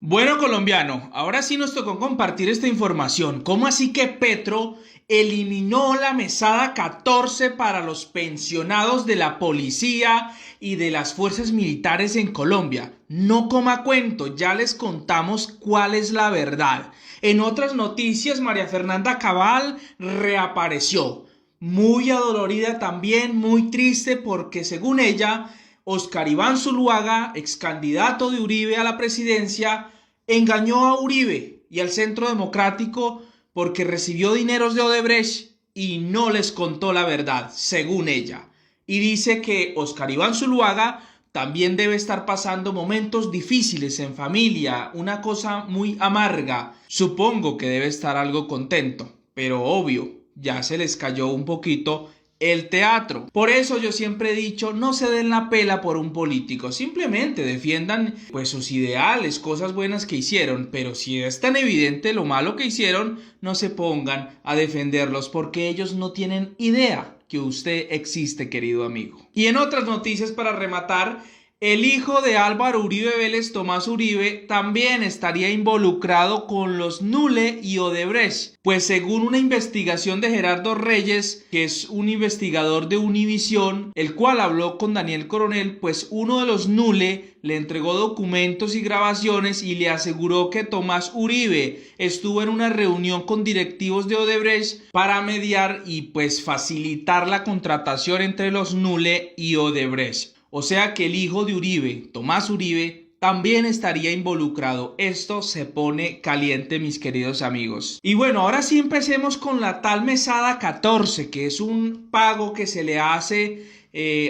Bueno, colombiano, ahora sí nos tocó compartir esta información. ¿Cómo así que Petro eliminó la mesada 14 para los pensionados de la policía y de las fuerzas militares en Colombia? No coma cuento, ya les contamos cuál es la verdad. En otras noticias, María Fernanda Cabal reapareció. Muy adolorida también, muy triste porque según ella, Oscar Iván Zuluaga, ex candidato de Uribe a la presidencia, engañó a Uribe y al Centro Democrático porque recibió dineros de Odebrecht y no les contó la verdad, según ella. Y dice que Oscar Iván Zuluaga también debe estar pasando momentos difíciles en familia, una cosa muy amarga. Supongo que debe estar algo contento, pero obvio, ya se les cayó un poquito el teatro. Por eso yo siempre he dicho, no se den la pela por un político, simplemente defiendan pues sus ideales, cosas buenas que hicieron, pero si es tan evidente lo malo que hicieron, no se pongan a defenderlos porque ellos no tienen idea que usted existe, querido amigo. Y en otras noticias para rematar, el hijo de Álvaro Uribe Vélez, Tomás Uribe, también estaría involucrado con los Nule y Odebrecht, pues según una investigación de Gerardo Reyes, que es un investigador de Univisión, el cual habló con Daniel Coronel, pues uno de los Nule le entregó documentos y grabaciones y le aseguró que Tomás Uribe estuvo en una reunión con directivos de Odebrecht para mediar y pues facilitar la contratación entre los Nule y Odebrecht. O sea que el hijo de Uribe, Tomás Uribe, también estaría involucrado. Esto se pone caliente, mis queridos amigos. Y bueno, ahora sí empecemos con la tal mesada 14, que es un pago que se le hace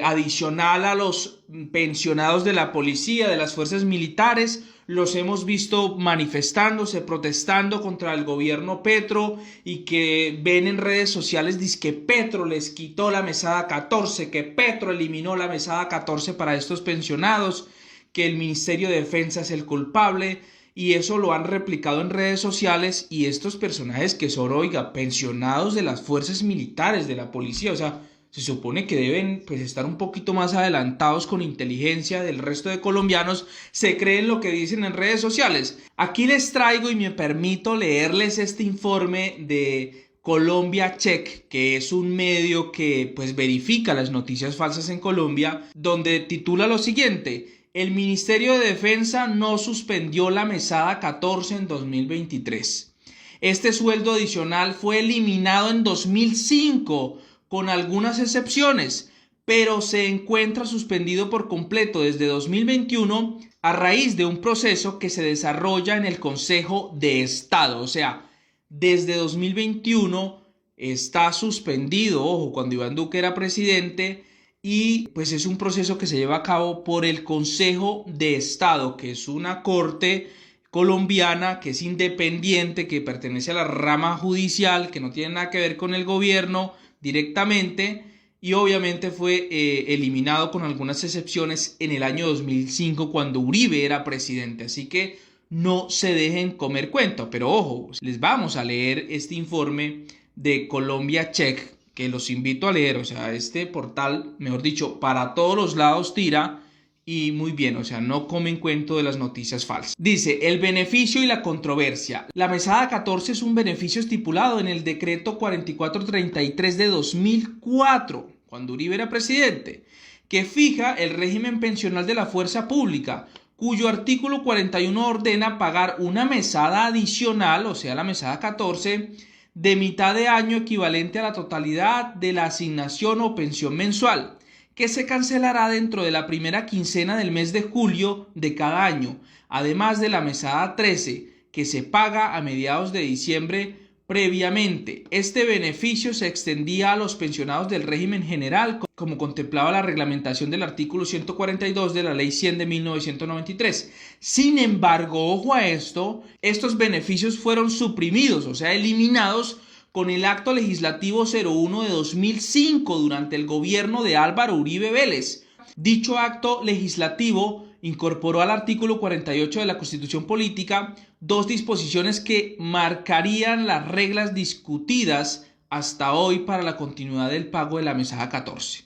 adicional a los pensionados de la policía, de las fuerzas militares. Los hemos visto manifestándose, protestando contra el gobierno Petro y que ven en redes sociales dizque Petro les quitó la mesada 14, que Petro eliminó la mesada 14 para estos pensionados, que el Ministerio de Defensa es el culpable y eso lo han replicado en redes sociales y estos personajes que son, oiga, pensionados de las fuerzas militares, de la policía, o sea, se supone que deben pues estar un poquito más adelantados con inteligencia del resto de colombianos, se creen lo que dicen en redes sociales. Aquí les traigo y me permito leerles este informe de Colombia Check, que es un medio que pues verifica las noticias falsas en Colombia, donde titula lo siguiente: el Ministerio de Defensa no suspendió la mesada 14 en 2023. Este sueldo adicional fue eliminado en 2005 con algunas excepciones, pero se encuentra suspendido por completo desde 2021 a raíz de un proceso que se desarrolla en el Consejo de Estado. O sea, desde 2021 está suspendido, ojo, cuando Iván Duque era presidente, y pues es un proceso que se lleva a cabo por el Consejo de Estado, que es una corte colombiana que es independiente, que pertenece a la rama judicial, que no tiene nada que ver con el gobierno directamente y obviamente fue eliminado con algunas excepciones en el año 2005 cuando Uribe era presidente. Así que no se dejen comer cuento, pero ojo, les vamos a leer este informe de Colombia Check, que los invito a leer. O sea, este portal, mejor dicho, para todos los lados tira y muy bien, o sea, no comen cuento de las noticias falsas. Dice, el beneficio y la controversia. La mesada 14 es un beneficio estipulado en el decreto 4433 de 2004, cuando Uribe era presidente, que fija el régimen pensional de la fuerza pública, cuyo artículo 41 ordena pagar una mesada adicional, o sea, la mesada 14, de mitad de año equivalente a la totalidad de la asignación o pensión mensual, que se cancelará dentro de la primera quincena del mes de julio de cada año, además de la mesada 13, que se paga a mediados de diciembre previamente. Este beneficio se extendía a los pensionados del régimen general, como contemplaba la reglamentación del artículo 142 de la Ley 100 de 1993. Sin embargo, ojo a esto, estos beneficios fueron suprimidos, o sea, eliminados con el acto legislativo 01 de 2005 durante el gobierno de Álvaro Uribe Vélez. Dicho acto legislativo incorporó al artículo 48 de la Constitución Política dos disposiciones que marcarían las reglas discutidas hasta hoy para la continuidad del pago de la mesada 14.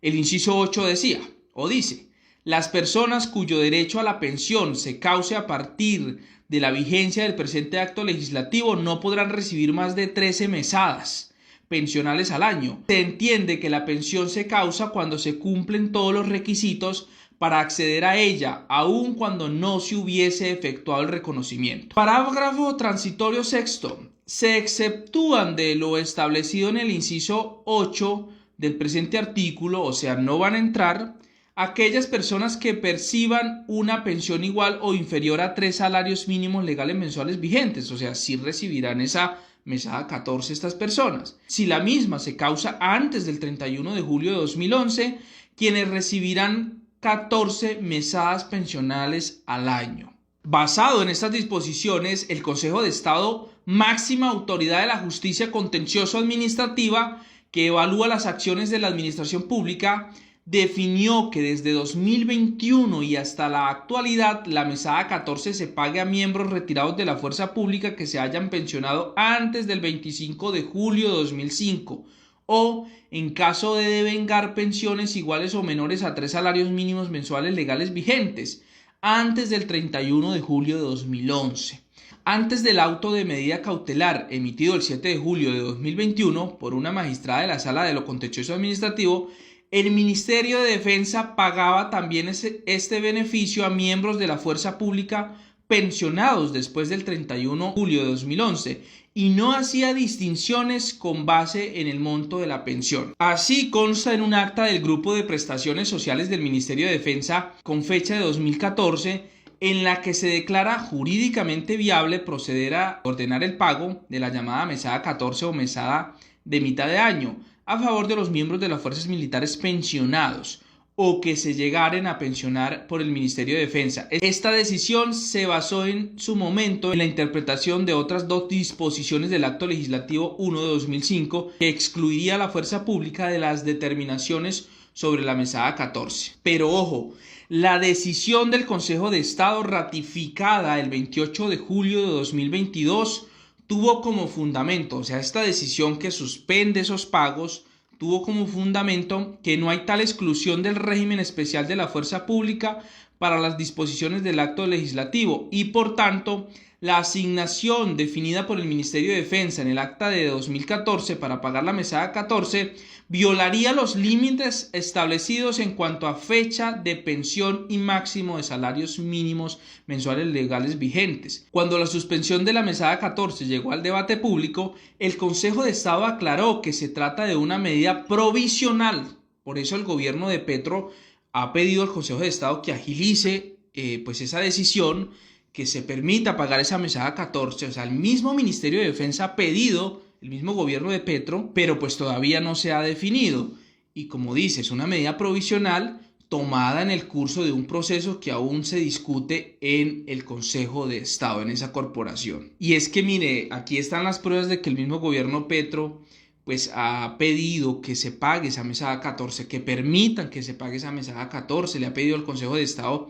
El inciso 8 decía, o dice, Las personas cuyo derecho a la pensión se cause a partir de la vigencia del presente acto legislativo no podrán recibir más de 13 mesadas pensionales al año. Se entiende que la pensión se causa cuando se cumplen todos los requisitos para acceder a ella, aun cuando no se hubiese efectuado el reconocimiento. Parágrafo transitorio sexto. Se exceptúan de lo establecido en el inciso 8 del presente artículo, o sea, no van a entrar aquellas personas que perciban una pensión igual o inferior a 3 salarios mínimos legales mensuales vigentes, o sea, sí recibirán esa mesada 14 estas personas. Si la misma se causa antes del 31 de julio de 2011, quienes recibirán 14 mesadas pensionales al año. Basado en estas disposiciones, el Consejo de Estado, máxima autoridad de la justicia contencioso-administrativa que evalúa las acciones de la administración pública, definió que desde 2021 y hasta la actualidad la mesada 14 se pague a miembros retirados de la fuerza pública que se hayan pensionado antes del 25 de julio de 2005 o en caso de devengar pensiones iguales o menores a 3 salarios mínimos mensuales legales vigentes antes del 31 de julio de 2011. Antes del auto de medida cautelar emitido el 7 de julio de 2021 por una magistrada de la Sala de lo Contencioso Administrativo, el Ministerio de Defensa pagaba también este beneficio a miembros de la fuerza pública pensionados después del 31 de julio de 2011 y no hacía distinciones con base en el monto de la pensión. Así consta en un acta del Grupo de Prestaciones Sociales del Ministerio de Defensa con fecha de 2014 en la que se declara jurídicamente viable proceder a ordenar el pago de la llamada mesada 14 o mesada de mitad de año a favor de los miembros de las fuerzas militares pensionados o que se llegaren a pensionar por el Ministerio de Defensa. Esta decisión se basó en su momento en la interpretación de otras dos disposiciones del Acto Legislativo 1 de 2005 que excluía a la fuerza pública de las determinaciones sobre la mesada 14. Pero ojo, la decisión del Consejo de Estado ratificada el 28 de julio de 2022 tuvo como fundamento, o sea, esta decisión que suspende esos pagos tuvo como fundamento que no hay tal exclusión del régimen especial de la fuerza pública para las disposiciones del acto legislativo y por tanto la asignación definida por el Ministerio de Defensa en el acta de 2014 para pagar la mesada 14 violaría los límites establecidos en cuanto a fecha de pensión y máximo de salarios mínimos mensuales legales vigentes. Cuando la suspensión de la mesada 14 llegó al debate público, el Consejo de Estado aclaró que se trata de una medida provisional. Por eso el gobierno de Petro ha pedido al Consejo de Estado que agilice pues esa decisión, que se permita pagar esa mesada 14, o sea, el mismo Ministerio de Defensa ha pedido, el mismo gobierno de Petro, pero pues todavía no se ha definido. Y como dice, es una medida provisional tomada en el curso de un proceso que aún se discute en el Consejo de Estado, en esa corporación. Y es que mire, aquí están las pruebas de que el mismo gobierno Petro pues ha pedido que se pague esa mesada 14, que permitan que se pague esa mesada 14, le ha pedido al Consejo de Estado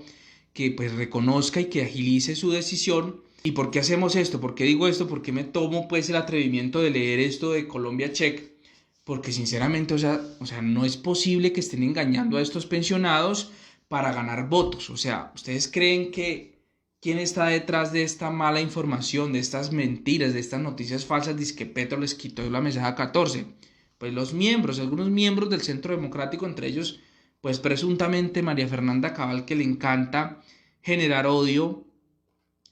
que pues reconozca y que agilice su decisión. ¿Y por qué hacemos esto? ¿Por qué digo esto? ¿Por qué me tomo pues el atrevimiento de leer esto de Colombia Check? Porque sinceramente, o sea, no es posible que estén engañando a estos pensionados para ganar votos. O sea, ¿ustedes creen que quién está detrás de esta mala información, de estas mentiras, de estas noticias falsas? Dice que Petro les quitó la mesada 14. Pues los miembros, algunos miembros del Centro Democrático, entre ellos pues presuntamente María Fernanda Cabal, que le encanta generar odio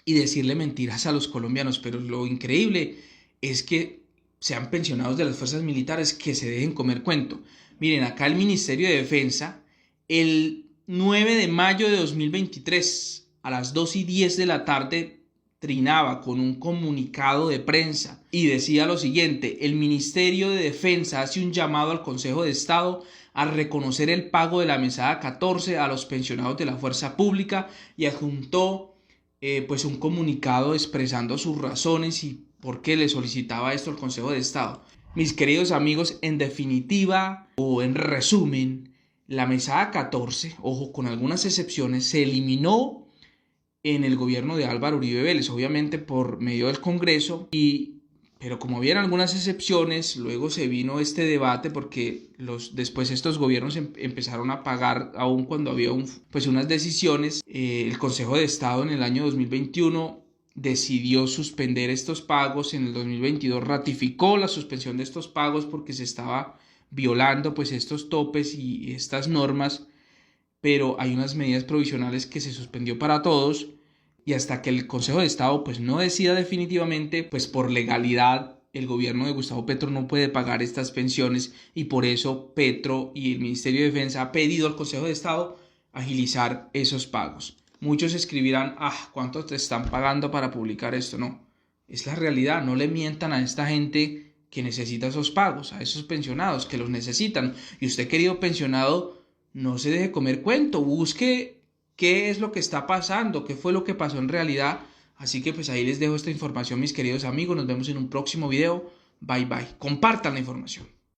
y decirle mentiras a los colombianos. Pero lo increíble es que sean pensionados de las fuerzas militares, que se dejen comer cuento. Miren, acá el Ministerio de Defensa, el 9 de mayo de 2023, a las 2:10 de la tarde, trinaba con un comunicado de prensa y decía lo siguiente: el Ministerio de Defensa hace un llamado al Consejo de Estado a reconocer el pago de la mesada 14 a los pensionados de la fuerza pública, y adjuntó pues un comunicado expresando sus razones y por qué le solicitaba esto al Consejo de Estado. Mis queridos amigos, en definitiva o en resumen, la mesada 14, ojo, con algunas excepciones, se eliminó en el gobierno de Álvaro Uribe Vélez, obviamente por medio del Congreso, Pero como habían algunas excepciones, luego se vino este debate porque después estos gobiernos empezaron a pagar aun cuando había pues unas decisiones. El Consejo de Estado en el año 2021 decidió suspender estos pagos. En el 2022 ratificó la suspensión de estos pagos porque se estaba violando pues estos topes y estas normas, pero hay unas medidas provisionales que se suspendió para todos, y hasta que el Consejo de Estado pues no decida definitivamente, pues por legalidad el gobierno de Gustavo Petro no puede pagar estas pensiones, y por eso Petro y el Ministerio de Defensa ha pedido al Consejo de Estado agilizar esos pagos. Muchos escribirán, ¿cuánto te están pagando para publicar esto? No, es la realidad. No le mientan a esta gente que necesita esos pagos, a esos pensionados que los necesitan. Y usted, querido pensionado, no se deje comer cuento, busque qué es lo que está pasando, qué fue lo que pasó en realidad. Así que pues ahí les dejo esta información, mis queridos amigos. Nos vemos en un próximo video. Bye bye. Compartan la información.